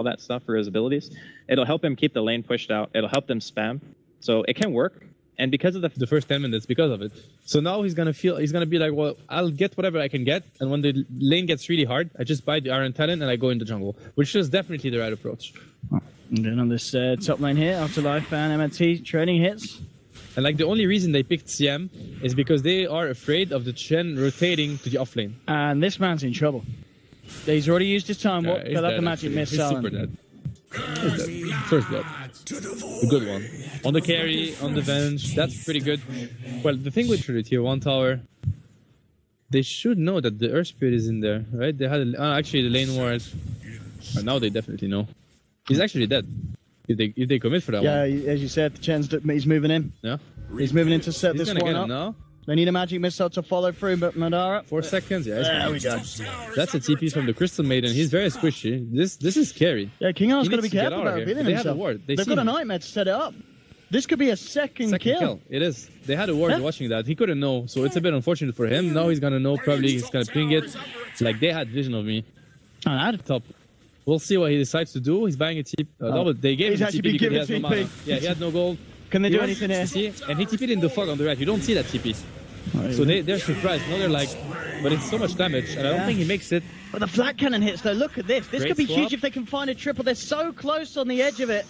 that stuff for his abilities. It'll help him keep the lane pushed out. It'll help them spam. So it can work. And because of the first 10 minutes, because of it. So now he's gonna be like, well, I'll get whatever I can get, and when the lane gets really hard, I just buy the Iron Talent and I go into jungle, which is definitely the right approach. And then on this top lane here, Afterlife and MNT trading hits. And like the only reason they picked CM is because they are afraid of the Chen rotating to the off lane. And this man's in trouble. He's already used his time. What? Got up the magic missile. He's super dead. First blood. A good one. On the carry, on the Venge, that's pretty good. Well, the thing with the tier 1 tower, they should know that the Earth Spirit is in there, right? They had actually the lane ward. Now they definitely know. He's actually dead. If they commit for that one. Yeah, as you said, the Chen's he's moving in. Yeah. He's moving in to set this one up. Now. They need a magic missile to follow through, but Madara... 4 seconds, yeah. There we go. That's a TP from the Crystal Maiden. He's very squishy. This is scary. Yeah, King Ar's got to be careful about revealing himself. They have a ward. They've got a nightmare to set it up. This could be a second kill. It is. They had a ward watching that. He couldn't know, so it's a bit unfortunate for him. Now he's going to know. Probably he's going to ping it. Like, they had vision of me. Top. We'll see what he decides to do. He's buying a TP. No, but they gave him a TP because he has no mana. Yeah, he had no gold. Can they do anything here? And he TP'd in the fog on the right. You don't see that TP. So they're surprised. Now they're like, but it's so much damage, and I don't think he makes it. But the flat cannon hits, though. Look at this. This could be huge if they can find a triple. They're so close on the edge of it,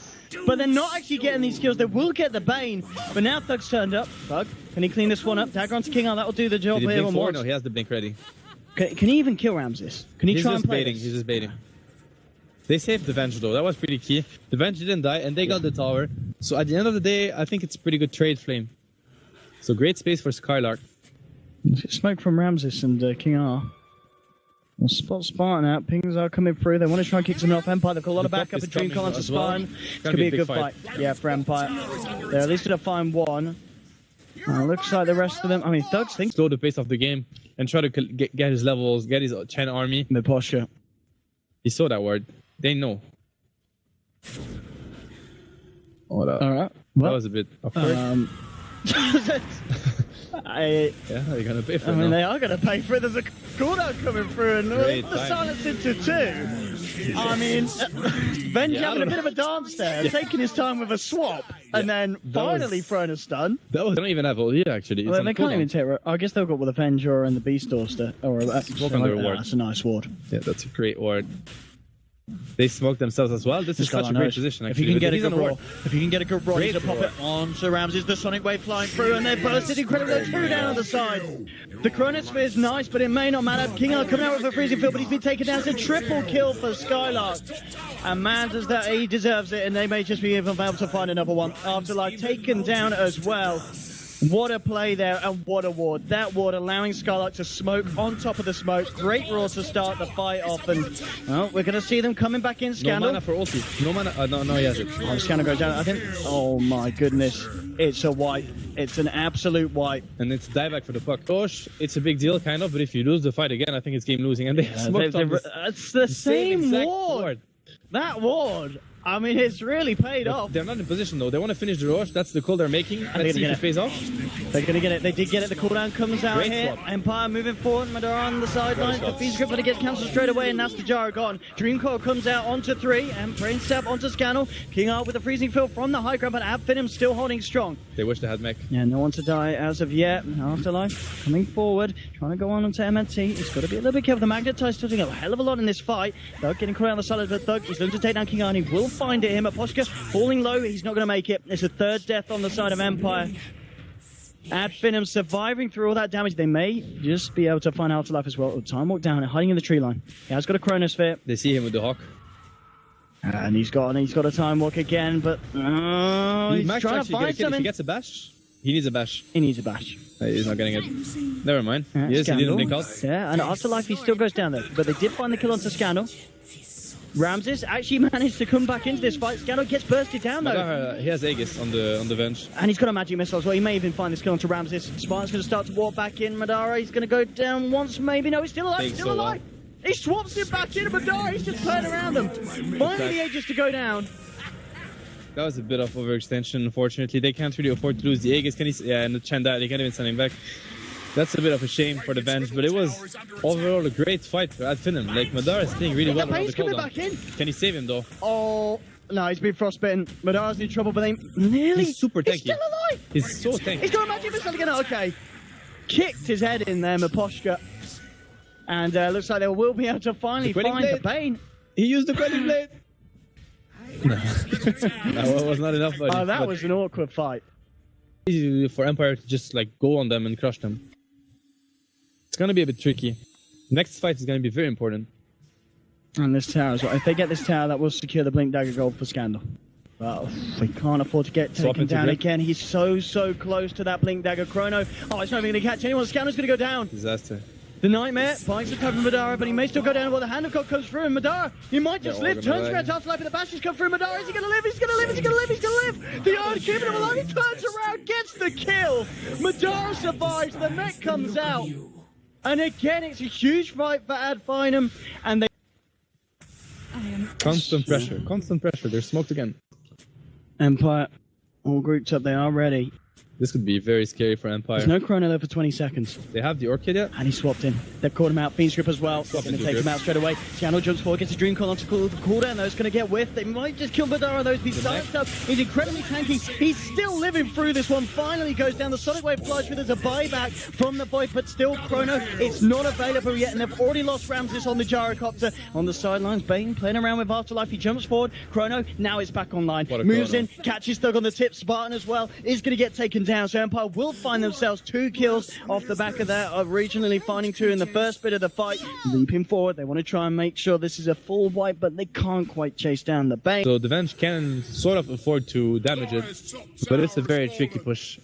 but they're not actually getting these kills. They will get the Bane, but now Thug's turned up. Thug, can he clean this one up? Dagger onto King R, that will do the job here. No, he has the blink ready. Can he even kill Ramses? Can he try and play this? He's just baiting. They saved the Venge, though. That was pretty key. The Venge didn't die, and they got the tower. So at the end of the day, I think it's a pretty good trade, Flame. So great space for Skylark. Smoke from Ramses and King R. We'll spot Spartan out. Pings are coming through. They want to try and kick some off Empire. They've got a lot of backup and Dream Columns to Spartan. It's going to be a good fight. Yeah, for Empire. They're at least going to find one. Looks like the rest of them. I mean, Thugs think slow the pace of the game and try to get his levels, get his Chen army. The posture. He saw that word. They know. All right. That was a bit awkward. Yeah, they're gonna pay for it. I mean, they are gonna pay for it. There's a cooldown coming through, and the silence into 2. I mean, Venge having a bit of a dance there, taking his time with a swap, and then finally throwing a stun. They don't even have ult actually. Well, they can't even take. I guess they've got with a Venge or in the Beast Orster, or that's a nice ward. Yeah, that's a great ward. They smoke themselves as well. This is such a great position, actually. If you can get a good roll, he's going to pop it onto Ramses. The Sonic Wave flying through, and they bursted incredible. Through down on the side. The Chronosphere is nice, but it may not matter. King R coming out with a freezing field, but he's been taken down. It's a triple kill for Skylark. And man, does that he deserves it, and they may just be able to find another one. Afterlife taken down as well. What a play there, and what a ward. That ward allowing Skylark to smoke on top of the smoke. Great roar to start the fight off, and we're going to see them coming back in. Scandal. No mana for ulti. No mana. No, he has it. Scandal goes down. I think. Oh my goodness. It's a wipe. It's an absolute wipe. And it's dieback for the puck. Gosh, it's a big deal, kind of, but if you lose the fight again, I think it's game losing. And they smoked on it's the same ward. That ward. I mean, it's really paid off. They're not in position, though. They want to finish the rush. That's the call they're making. Let's see if it pays off. They're going to get it. They did get it. The cooldown comes out here. Swap. Empire moving forward. Madara on the sideline. The Fees grip, but it gets cancelled straight away, and that's the Jaro gone. Dreamcore comes out onto 3, and Brain Step onto Scannel. King R with a freezing field from the high ground, but Finem still holding strong. They wish they had mech. Yeah, no one to die as of yet. Afterlife coming forward, trying to go on onto MNT. He's got to be a little bit careful. The Magnetize still doing a hell of a lot in this fight. Thug getting caught on the side, but Thug is going to take down King R, and he will find it him at Posh. Falling low, he's not going to make it. It's a third death on the side of Empire. Finem surviving through all that damage. They may just be able to find Afterlife as well. Time walk down and hiding in the tree line. He has got a Chronosphere. They see him with the Hawk. And he's got a time walk again, but he's trying to find something. If he gets a bash, he needs a bash. He needs a bash. He's not getting it. Never mind. Yes, he didn't blink out. Yeah, and Afterlife, he still goes down there. But they did find the kill onto Scandal. Ramses actually managed to come back into this fight. Scandal gets bursted down though. He has Aegis on the Venge. And he's got a magic missile as well. He may even find this kill onto Ramses. Spartan's going to start to walk back in. Madara, he's going to go down once, maybe. No, he's still alive. Still alive. He swaps it back in. Madara, he's just turned around them. Finding the Aegis to go down. That was a bit of overextension, unfortunately. They can't really afford to lose the Aegis. And the Chanda, they can't even send him back. That's a bit of a shame for the Venge, but it was overall a great fight at Finem. Like, Madara is playing really well around the coming cooldown. back in. Can he save him, though? Oh, no, he's been frostbitten. Madara's in trouble, but they nearly... He's super tanky. He's still alive. He's so tanky. He's got a magic missile again. Okay. Kicked his head in there, Maposhka. And looks like they will be able to finally find the Bane. He used the Quelling Blade. No. That was not enough. Buddy. Oh, that was an awkward fight. Easy for Empire to just like go on them and crush them. It's gonna be a bit tricky. Next fight is gonna be very important. And this tower as well. If they get this tower, that will secure the Blink Dagger gold for Scandal. Well, we can't afford to get taken down again. He's so close to that Blink Dagger. Chrono. Oh, it's not even going to catch anyone. Scandal's going to go down. Disaster. The Nightmare finds the cover of Madara, but he may still go down while the Hand of God comes through. And Madara, he might just live. Turns around Afterlife, and the Bastions come through. Madara, is he going to live? He's going to live. He's going to live. He's going to live. The Iron keeping him alive. He turns around, gets the kill. Madara survives. The mech comes out. And again, it's a huge fight for Finem. And they... Constant pressure. Constant pressure. They're smoked again. Empire, all grouped up. They are ready. This could be very scary for Empire. There's no Chrono there for 20 seconds. They have the Orchid yet? And he swapped in. They've caught him out. Fiend's Grip as well. Going to take him out straight away. Channel jumps forward, gets a Dream Call onto the cooldown though. It's going to get whiffed. They might just kill Madara though. He's silenced up. He's incredibly tanky. He's still living through this one. Finally goes down. The Sonic Wave flies through. There's a buyback from the Void, but still Chrono. It's not available yet, and they've already lost Ramses on the Gyrocopter. On the sidelines, Bane playing around with Afterlife. He jumps forward. Chrono, now it's back online. Moves in, catches Thug on the tip. Spartan as well is going to get taken down. So Empire will find themselves 2 kills off the back of that, originally finding 2 in the first bit of the fight. Leaping forward, they want to try and make sure this is a full wipe, but they can't quite chase down the Bane. So the Venge can sort of afford to damage it, but it's a very tricky push.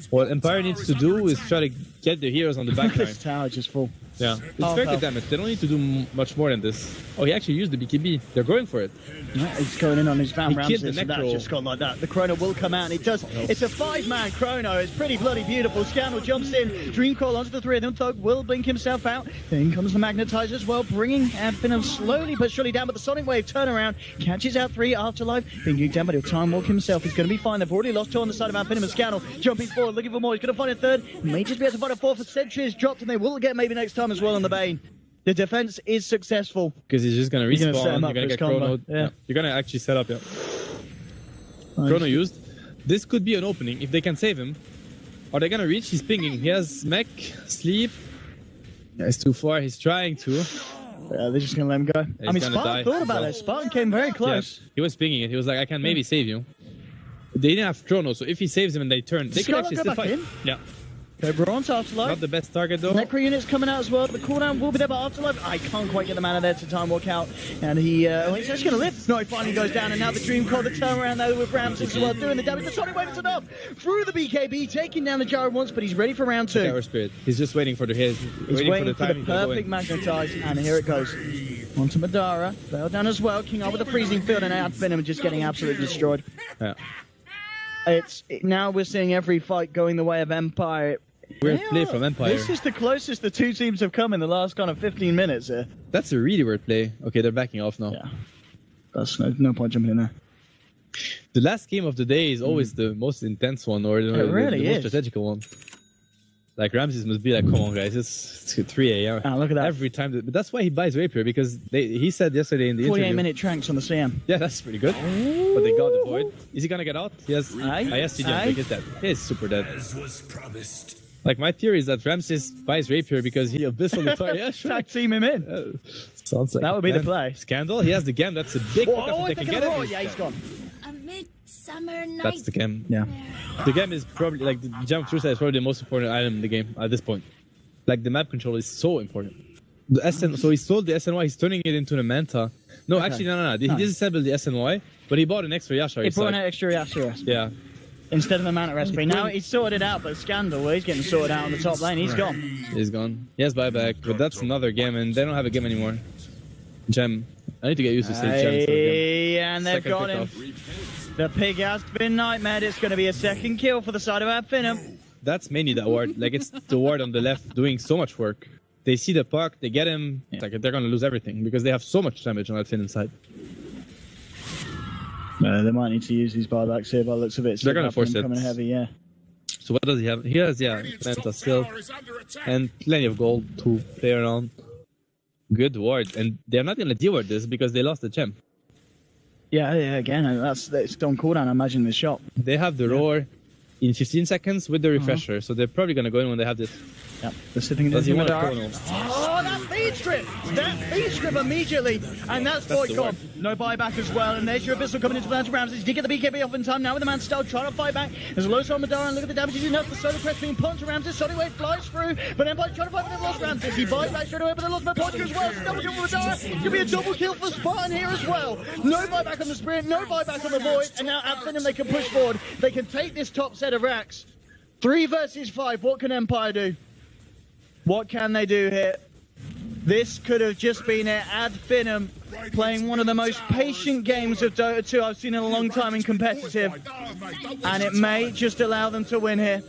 What Empire needs to do is try to get the heroes on the back line. This tower just full. Yeah, it's very good damage. They don't need to do much more than this. Oh, he actually used the BKB. They're going for it. Yeah, he's going in on his Van Ramses, and that's just gone like that. The Chrono will come out, and it does. It's a 5-man Chrono. It's pretty bloody beautiful. Scandal jumps in. Dream Call onto the 3 of them. Thug will blink himself out. Then comes the Magnetizer as well, bringing Finem slowly but surely down. But the Sonic Wave turnaround catches out 3 Afterlife. Being nuked down, but he'll time walk himself. He's going to be fine. They've already lost 2 on the side of Finem and Scandal. Jumping forward, looking for more. He's going to find a 3rd. May just be able to find a 4th. Sentry is dropped, and they will get maybe next time as well on the Bane. The defense is successful. Because he's just going to respawn, you're going to get Chrono. Yeah. You're going to actually set up, Chrono used. This could be an opening if they can save him. Are they going to reach? He's pinging. He has mech, sleep. Yeah, it's too far. He's trying to. Yeah, they're just going to let him go. Yeah, I mean, Spartan thought about it. Spartan came very close. Yeah, he was pinging it. He was like, I can maybe save you. They didn't have Chrono, so if he saves him and they turn, they can actually still fight. Yeah. Cobra on to Afterlife. Not the best target though. Necro units coming out as well. The cooldown will be there, but Afterlife, I can't quite get the man out there to time walk out. And he's just going to live. No, he finally goes down, and now the Dream Call, the turnaround there with Ramses as well, doing the damage. The Sonic Wave is enough. Through the BKB, taking down the Gyro once, but he's ready for round 2. Tower Spirit. He's just waiting for the hit. He's waiting for the perfect magnetize, and here it goes. Onto Madara. Fell down as well. King up with a freezing field, and out Finem just getting absolutely destroyed. Yeah. Now we're seeing every fight going the way of Empire. Weird play from Empire. This is the closest the 2 teams have come in the last kind of 15 minutes here. That's a really weird play. Okay, they're backing off now. Yeah. That's no point jumping in there. The last game of the day is always the most intense one, or the most strategical one. Like, Ramses must be like, come on, guys, it's 3 a.m. Oh, look at that. Every time. But that's why he buys Rapier, because he said yesterday in the interview. 48-minute tranks on the CM. Yeah, that's pretty good. Ooh. But they got the Void. Is he going to get out? He has CG. He's dead. He is super dead. As was promised. Like, my theory is that Ramses buys Rapier because he abyssal guitar. Yeah, sure. Tag team him in. Sounds like that would be the play. Scandal. He has the gem. That's a big if they can get it. Yeah, he's gone. That's the gem. Yeah. The gem is probably, like, the jump through side is probably the most important item in the game at this point. Like, the map control is so important. The SN, so he sold the SNY, he's turning it into a Manta. No, actually, no. He disassembled the SNY, but he bought an extra Yasha. He bought an extra Yasha. Yeah. Instead of the Manta recipe. Now he's sorted it out, but Scandal, he's getting sorted out on the top lane. He's gone. He's gone. He has buyback, but that's another gem, and they don't have a gem anymore. Gem. I need to get used to saying gem. And they've got him. The pig has been nightmared. It's going to be a second kill for the side of Finem. That's mainly the ward. Like, it's the ward on the left doing so much work. They see the puck, they get him. Yeah. Like, they're going to lose everything because they have so much damage on that Finem side. They might need to use these buybacks here by the looks of it. They're going to force it. Coming heavy, yeah. So So what does he have? He has, yeah, Manta still, and plenty of gold to play around. Good ward, and they're not gonna deal with this because they lost the champ. Yeah, again, it's on cooldown, I imagine, the shot. They have the roar in 15 seconds with the refresher, so they're probably gonna go in when they have this. Yep, they're sitting in Does he the want to dark. chrono? Oh, that feed strip! That feed strip immediately! And that's Void gone. No buyback as well, and there's your Abyssal coming into the Mountain Ramses. He did get the BKB off in time now with the man still trying to fight back. There's a low on Madara, and look at the damage he's enough. The Solar Crest being punched to Ramses. Sonic Wave flies through, but Empire trying to fight, but they've lost Ramses. He buys back straight away, but they lost Madara as well. So double kill for Madara. Could be a double kill for Spartan here as well. No buyback on the Spirit, no buyback on the Void, and now at Finem they can push forward. They can take this top set of racks. 3 versus 5, what can Empire do? What can they do here? This could have just been it. Ad Finem playing one of the most patient games of Dota 2 I've seen in a long time in competitive. And it may just allow them to win here.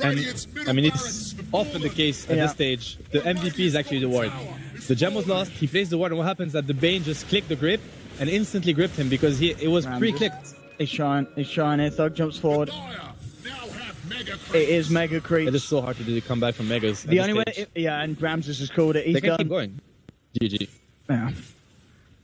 And, I mean, it's often the case at this stage. The MVP is actually the ward. The gem was lost, he plays the ward, and what happens is that the Bane just clicked the grip and instantly gripped him because it was pre-clicked. He's trying here. Thug jumps forward. It is Mega Creep. It is so hard to do the comeback from Megas. The only way, and Ramses has called it. He's they can done. keep going. GG. Yeah.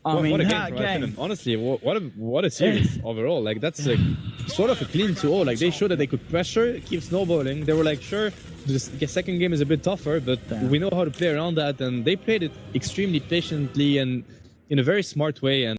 I mean, what a that game. Honestly, what a series overall. Like, that's like sort of a clean 2-0. Like, they showed that they could pressure, keep snowballing. They were like, sure, the second game is a bit tougher, but we know how to play around that, and they played it extremely patiently and in a very smart way. And